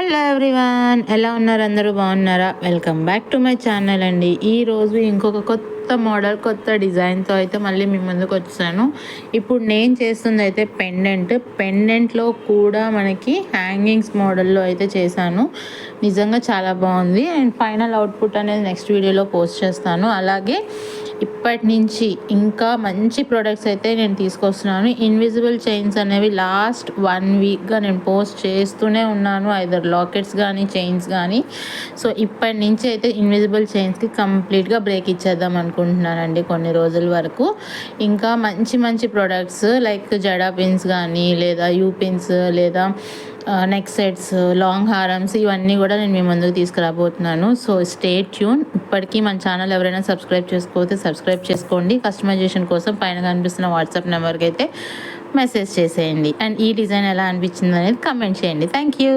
Hello everyone, ఎలా ఉన్నారు? అందరూ బాగున్నారా? Welcome back to my channel అండి. ఈరోజు ఇంకొక కొత్త మోడల్, కొత్త డిజైన్తో అయితే మళ్ళీ మీ ముందుకు వచ్చాను. ఇప్పుడు నేను చేస్తుంది అయితే పెండెంట్లో కూడా మనకి హ్యాంగింగ్స్ మోడల్లో అయితే చేశాను. నిజంగా చాలా బాగుంది. అండ్ ఫైనల్ అవుట్పుట్ అనేది నెక్స్ట్ వీడియోలో పోస్ట్ చేస్తాను. అలాగే ఇప్పటి నుంచి ఇంకా మంచి ప్రొడక్ట్స్ అయితే నేను తీసుకొస్తున్నాను. ఇన్విజిబుల్ చైన్స్ అనేవి లాస్ట్ 1 వీక్గా నేను పోస్ట్ చేస్తూనే ఉన్నాను, ఐదర్ లాకెట్స్ కానీ చైన్స్ కానీ. సో ఇప్పటి నుంచి అయితే ఇన్విజిబుల్ చైన్స్కి కంప్లీట్గా బ్రేక్ ఇచ్చేద్దాం అనుకుంటున్నానండి కొన్ని రోజుల వరకు. ఇంకా మంచి మంచి ప్రొడక్ట్స్ లైక్ జడా పిన్స్ కానీ, లేదా యూ పిన్స్, లేదా నెక్ సెట్స్, లాంగ్ హారమ్స్, ఇవన్నీ కూడా నేను మీ ముందుకు తీసుకురాబోతున్నాను. So stay tune. ఇప్పటికీ మన ఛానల్ ఎవరైనా సబ్స్క్రైబ్ చేసుకోకపోతే సబ్స్క్రైబ్ చేసుకోండి. కస్టమైజేషన్ కోసం పైన కనిపిస్తున్న వాట్సాప్ నెంబర్కి అయితే మెసేజ్ చేసేయండి. అండ్ ఈ డిజైన్ ఎలా అనిపించింది అనేది కమెంట్ చేయండి. Thank you.